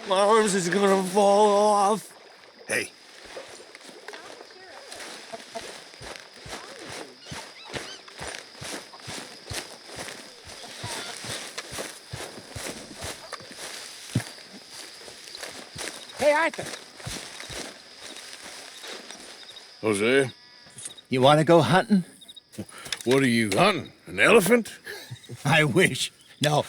My arms is gonna fall off. Hey. Hey, Arthur. Hosea, You want to go hunting? what are you hunting? An elephant? I wish. No,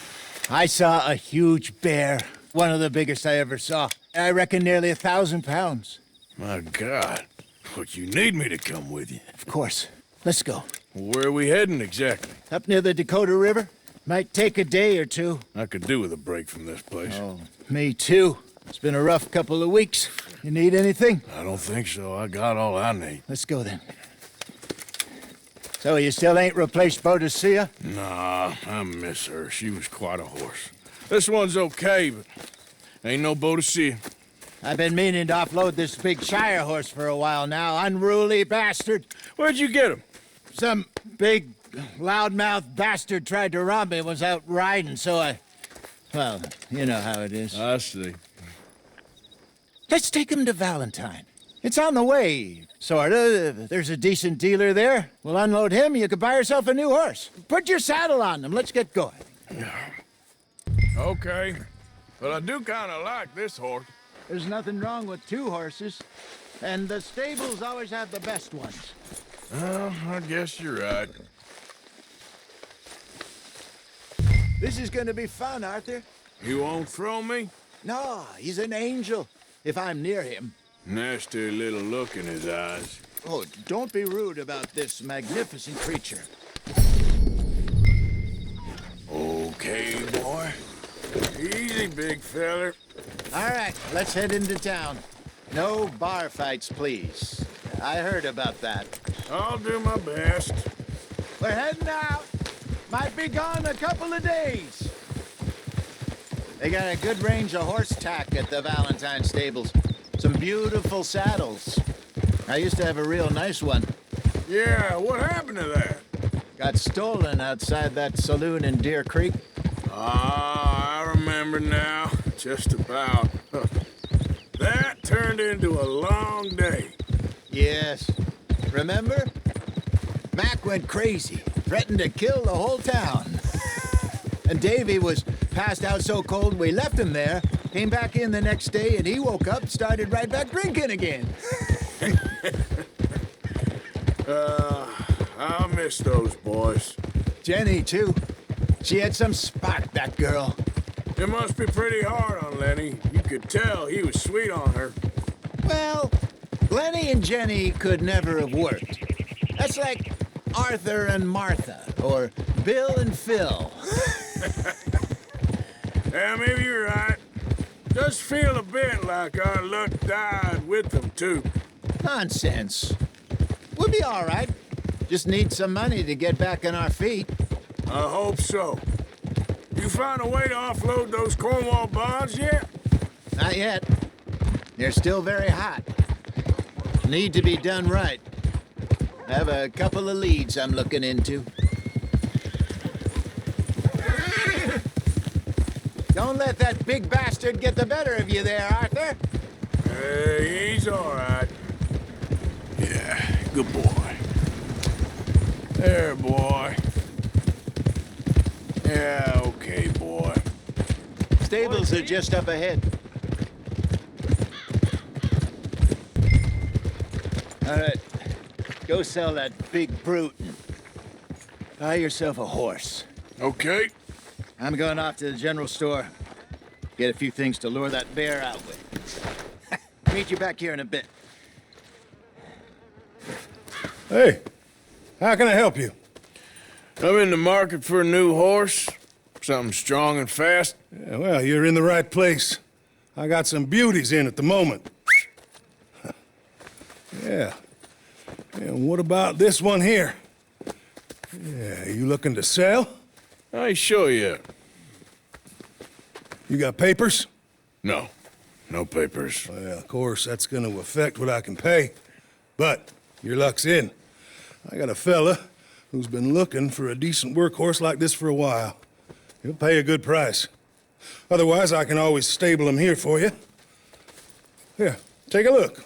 I saw a huge bear. One of the biggest I ever saw. I reckon nearly 1,000 pounds. My God. But you need me to come with you. Of course. Let's go. Where are we heading exactly? Up near the Dakota River. Might take a day or two. I could do with a break from this place. Oh, me too. It's been a rough couple of weeks. You need anything? I don't think so. I got all I need. Let's go then. So you still ain't replaced Boadicea? Nah, I miss her. She was quite a horse. This one's okay, but ain't no Boadicea. I've been meaning to offload this big Shire horse for a while now. Unruly bastard. Where'd you get him? Some big, loudmouth bastard tried to rob me and was out riding, so I... Well, you know how it is. I see. Let's take him to Valentine. It's on the way, sorta. There's a decent dealer there. We'll unload him, you could buy yourself a new horse. Put your saddle on him, let's get going. Okay. But I do kind of like this horse. There's nothing wrong with two horses, and the stables always have the best ones. Well, I guess you're right. This is gonna be fun, Arthur. You won't throw me? No, he's an angel, if I'm near him. Nasty little look in his eyes. Oh, don't be rude about this magnificent creature. Okay, boy. Easy, big feller. All right, let's head into town. No bar fights, please. I heard about that. I'll do my best. We're heading out. Might be gone a couple of days. They got a good range of horse tack at the Valentine stables. Some beautiful saddles. I used to have a real nice one. Yeah, what happened to that? Got stolen outside that saloon in Deer Creek. Ah, I remember now. Just about. That turned into a long day. Yes. Remember? Mac went crazy, threatened to kill the whole town. And Davy was passed out so cold we left him there, came back in the next day, and he woke up, started right back drinking again. I'll miss those boys. Jenny, too. She had some spot, that girl. It must be pretty hard on Lenny. You could tell he was sweet on her. Well, Lenny and Jenny could never have worked. That's like Arthur and Martha, or Bill and Phil. Yeah, maybe you're right. Does feel a bit like our luck died with them, too. Nonsense. We'll be all right. Just need some money to get back on our feet. I hope so. You find a way to offload those Cornwall bonds yet? Not yet. They're still very hot. Need to be done right. I have a couple of leads I'm looking into. Don't let that big bastard get the better of you there, Arthur. Hey, he's all right. Yeah, good boy. There, boy. Yeah, okay, boy. Stables are just up ahead. All right. Go sell that big brute and buy yourself a horse. Okay. I'm going off to the general store. Get a few things to lure that bear out with. Meet you back here in a bit. Hey, how can I help you? I'm in the market for a new horse. Something strong and fast. Yeah, well, you're in the right place. I got some beauties in at the moment. Yeah. And what about this one here? Yeah, you looking to sell? I ain't sure yet. You got papers? No. No papers. Well, of course, that's gonna affect what I can pay. But your luck's in. I got a fella who's been looking for a decent workhorse like this for a while. He'll pay a good price. Otherwise, I can always stable him here for you. Here, take a look.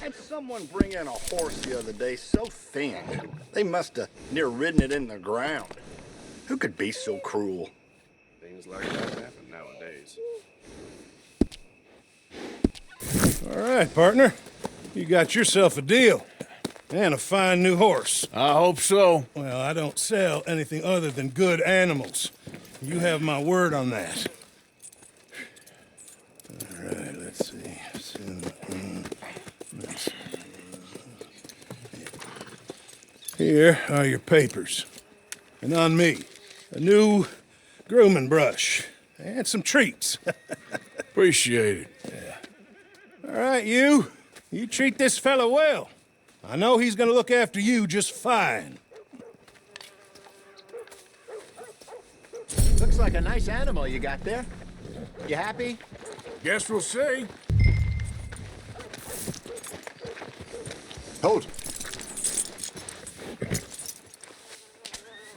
Had someone bring in a horse the other day so thin, they must have near ridden it in the ground. Who could be so cruel? Things like that happen nowadays. All right, partner. You got yourself a deal. And a fine new horse. I hope so. Well, I don't sell anything other than good animals. You have my word on that. All right, let's see. Here are your papers. And on me, a new grooming brush and some treats. Appreciate it. Yeah. All right, you treat this fella well. I know he's gonna look after you just fine. Looks like a nice animal you got there. You happy? Guess we'll see. Hold.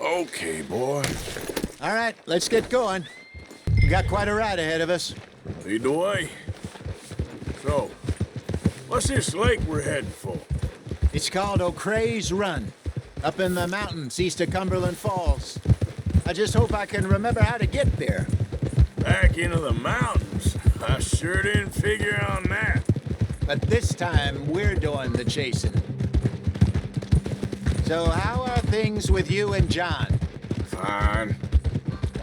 Okay, boy. All right, let's get going. We got quite a ride ahead of us. Lead the way. So, what's this lake we're heading for? It's called O'Creagh's Run, up in the mountains east of Cumberland Falls. I just hope I can remember how to get there. Back into the mountains? I sure didn't figure on that. But this time, we're doing the chasing. So how are things with you and John? Fine.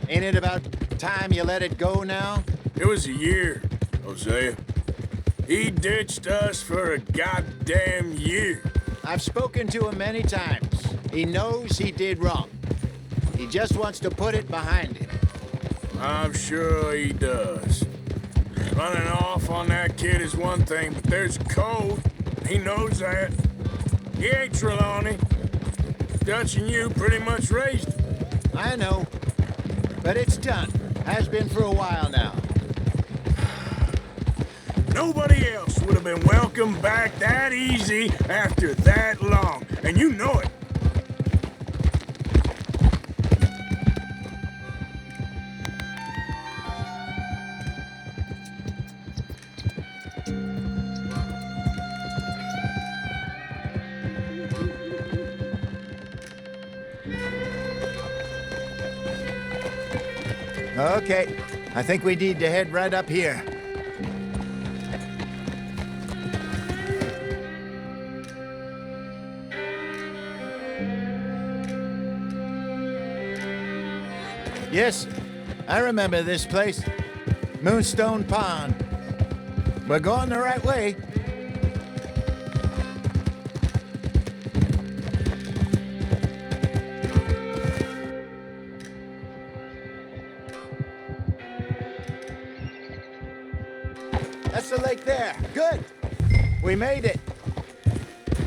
Ain't it about time you let it go now? It was a year, Hosea. He ditched us for a goddamn year. I've spoken to him many times. He knows he did wrong. He just wants to put it behind him. I'm sure he does. Running off on that kid is one thing, but there's code. He knows that. He ain't Trelawney. Dutch and you pretty much raised him. I know. But it's done. Has been for a while now. Nobody else would have been welcomed back that easy after that long. And you know it. Okay, I think we need to head right up here. Yes, I remember this place. Moonstone Pond. We're going the right way. That's the lake there. Good. We made it.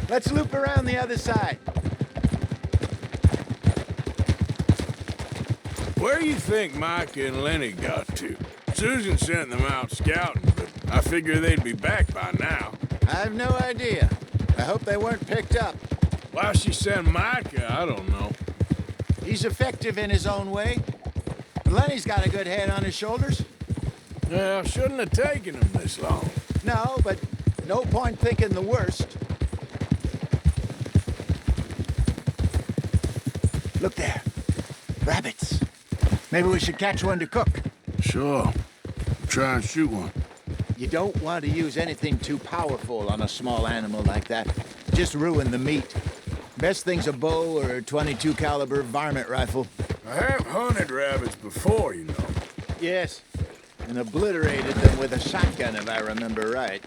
Let's loop around the other side. Where do you think Mike and Lenny got to? Susan sent them out scouting, but I figure they'd be back by now. I have no idea. I hope they weren't picked up. Why she sent Micah, I don't know. He's effective in his own way. Lenny's got a good head on his shoulders. Well, shouldn't have taken him this long. No, but no point thinking the worst. Look there. Rabbits. Maybe we should catch one to cook. Sure. Try and shoot one. You don't want to use anything too powerful on a small animal like that. Just ruin the meat. Best thing's a bow or a .22 caliber varmint rifle. I have hunted rabbits before, you know. Yes, and obliterated them with a shotgun, if I remember right.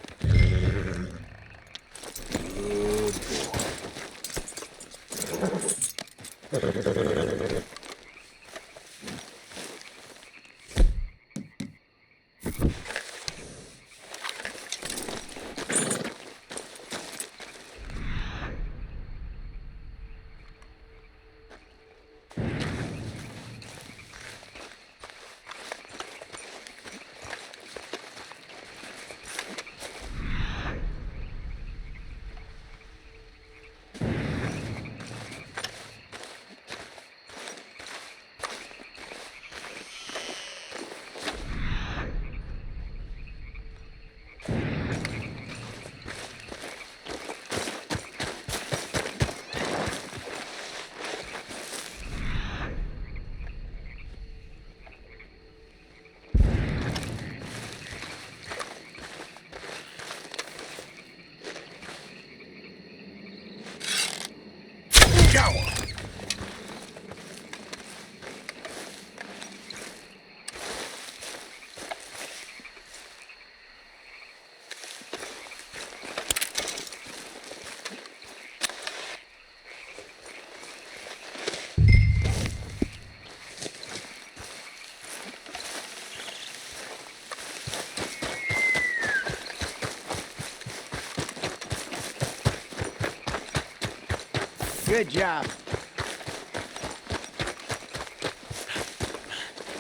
Good job.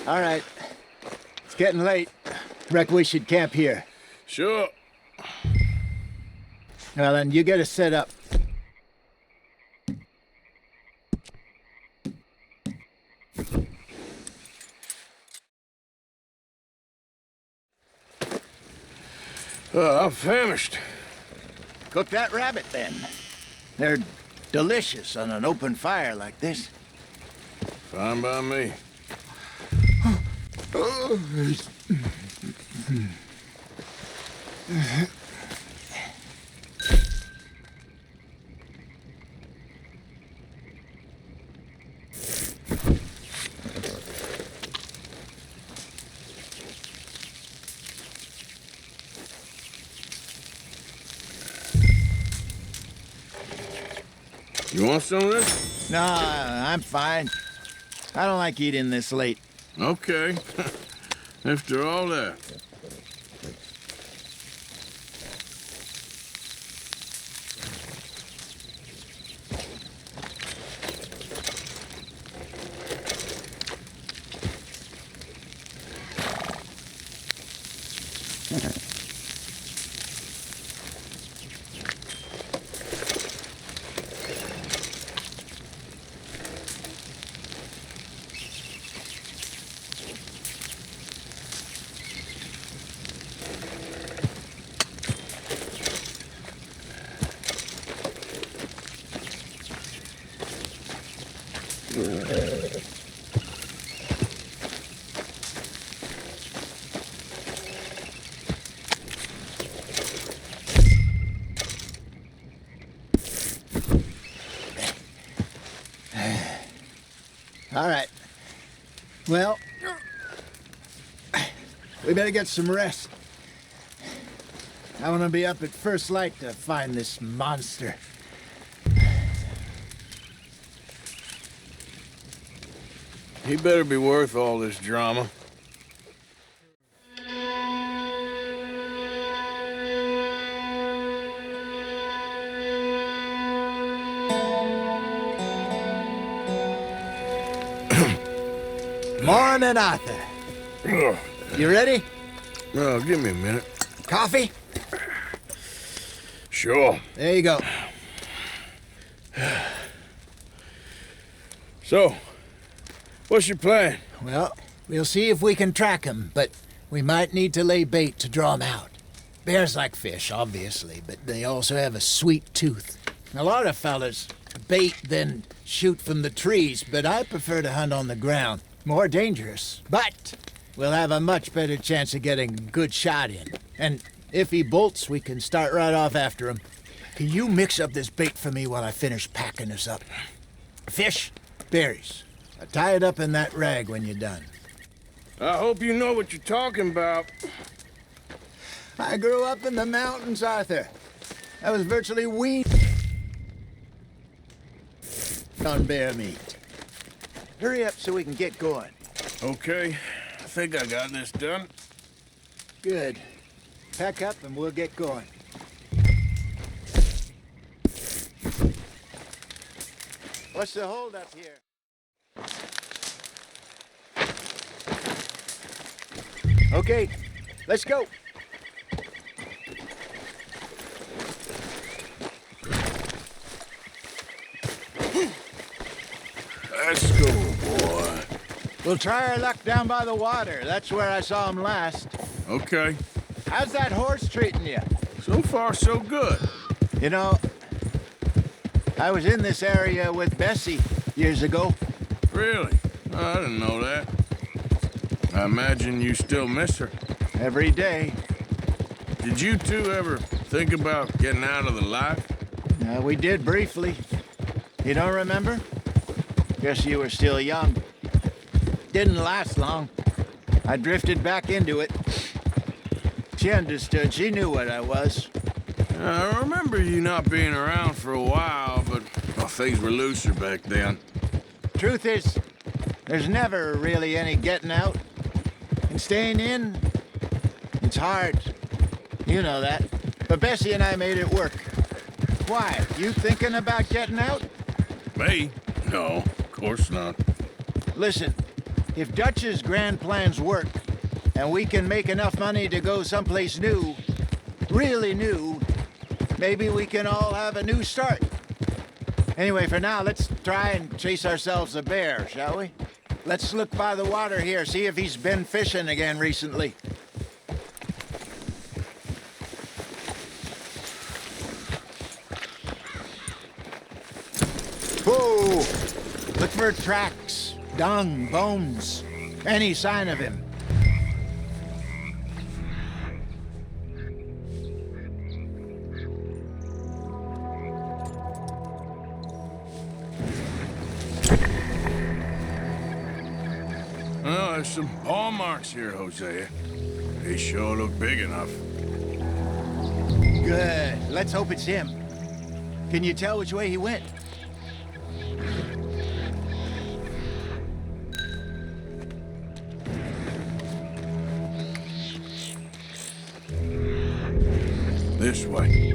All right. It's getting late. Reckon we should camp here. Sure. Well, then you get us set up. I'm famished. Cook that rabbit, then. They're delicious on an open fire like this. Fine by me. You want some of this? No, I'm fine. I don't like eating this late. Okay. After all that. All right. Well, we better get some rest. I want to be up at first light to find this monster. He better be worth all this drama. Morning, Arthur. You ready? No, give me a minute. Coffee? Sure. There you go. So, what's your plan? Well, we'll see if we can track him, but we might need to lay bait to draw him out. Bears like fish, obviously, but they also have a sweet tooth. A lot of fellas bait, then shoot from the trees, but I prefer to hunt on the ground. More dangerous, but we'll have a much better chance of getting a good shot in. And if he bolts, we can start right off after him. Can you mix up this bait for me while I finish packing this up? Fish, berries. Tie it up in that rag when you're done. I hope you know what you're talking about. I grew up in the mountains, Arthur. I was virtually weaned on bear meat. Hurry up so we can get going. Okay, I think I got this done. Good. Pack up and we'll get going. What's the holdup here? Okay, let's go. Let's go, boy. We'll try our luck down by the water. That's where I saw him last. Okay. How's that horse treating you? So far, so good. You know, I was in this area with Bessie years ago. Really? Oh, I didn't know that. I imagine you still miss her. Every day. Did you two ever think about getting out of the life? We did briefly. You don't remember? Guess you were still young. Didn't last long. I drifted back into it. She understood. She knew what I was. I remember you not being around for a while, but well, things were looser back then. Truth is, there's never really any getting out. And staying in, it's hard. You know that. But Bessie and I made it work. Why? You thinking about getting out? Me? No, of course not. Listen, if Dutch's grand plans work, and we can make enough money to go someplace new, really new, maybe we can all have a new start. Anyway, for now, let's try and chase ourselves a bear, shall we? Let's look by the water here, see if he's been fishing again recently. Whoa! Look for tracks, dung, bones, any sign of him. Well, there's some paw marks here, Hosea. They sure look big enough. Good. Let's hope it's him. Can you tell which way he went? This way.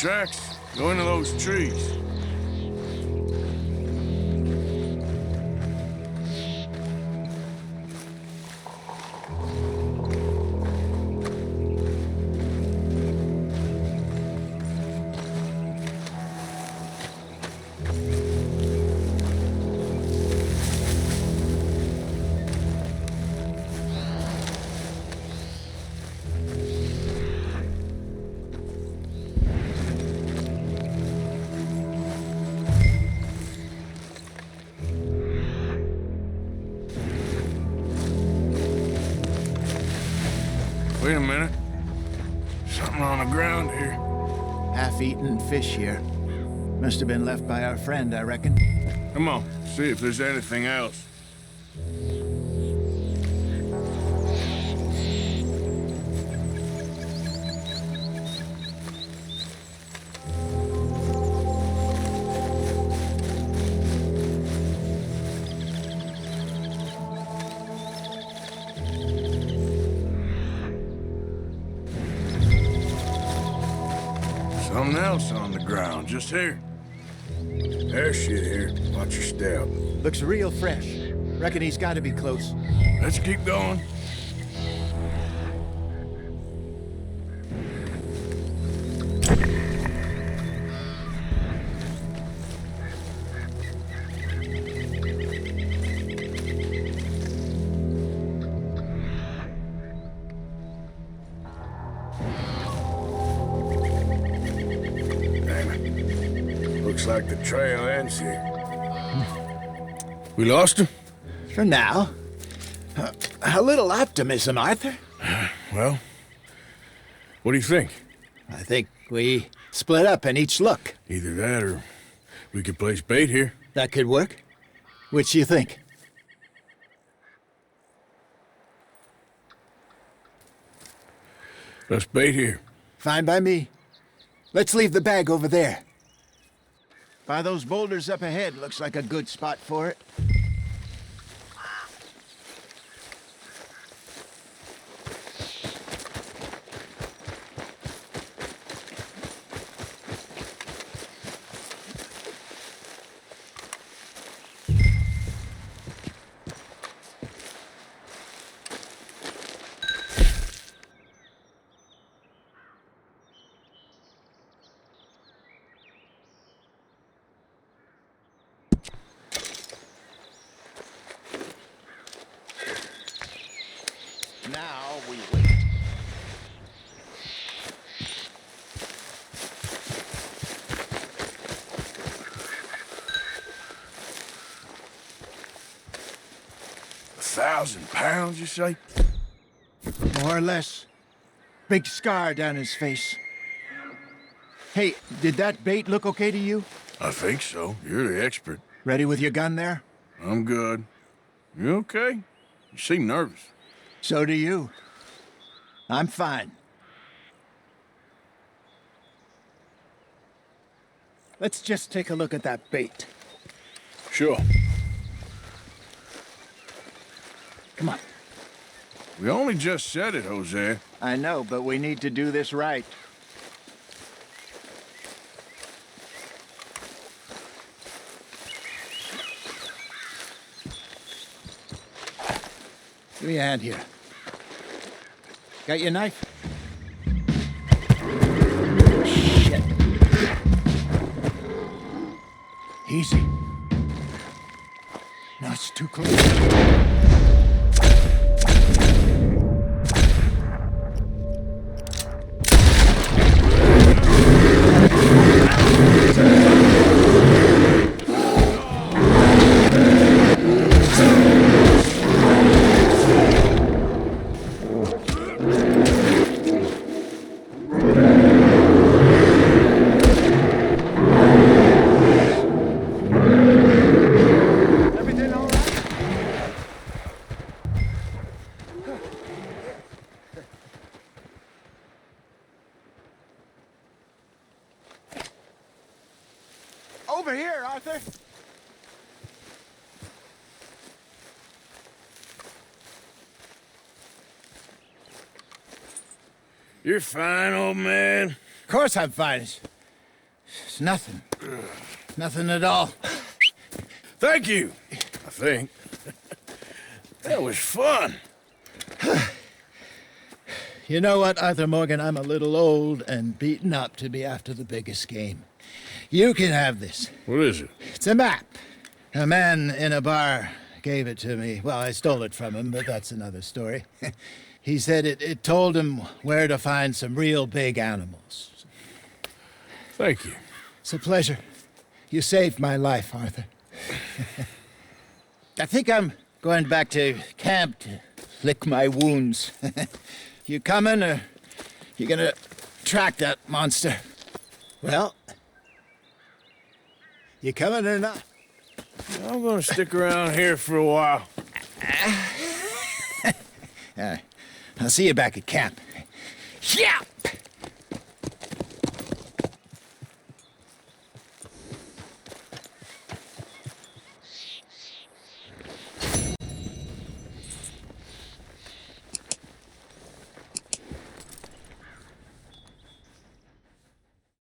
tracks go into those trees. Wait a minute. Something on the ground here. Half-eaten fish here. Must have been left by our friend, I reckon. Come on, see if there's anything else. Something else on the ground, just here. There's shit here. Watch your step. Looks real fresh. Reckon he's got to be close. Let's keep going. Looks like the trail ends here. We lost him? For now. A little optimism, Arthur. Well, what do you think? I think we split up and each look. Either that or we could place bait here. That could work. Which you think? Let's bait here. Fine by me. Let's leave the bag over there. By those boulders up ahead, looks like a good spot for it. Now we wait. £1,000, you say? More or less. Big scar down his face. Hey, did that bait look okay to you? I think so. You're the expert. Ready with your gun there? I'm good. You okay? You seem nervous. So do you. I'm fine. Let's just take a look at that bait. Sure. Come on. We only just said it, Hosea. I know, but we need to do this right. Give me a hand here. Got your knife? Shit. Easy. No, it's too close. Over here, Arthur. You're fine, old man. Of course I'm fine. nothing. Nothing at all. Thank you, I think. That was fun. You know what, Arthur Morgan? I'm a little old and beaten up to be after the biggest game. You can have this. What is it? It's a map. A man in a bar gave it to me. Well, I stole it from him, but that's another story. He said it told him where to find some real big animals. Thank you. It's a pleasure. You saved my life, Arthur. I think I'm going back to camp to lick my wounds. You coming, or you gonna track that monster? Well, you coming or not? I'm gonna stick around here for a while. All right. I'll see you back at camp. Yeah!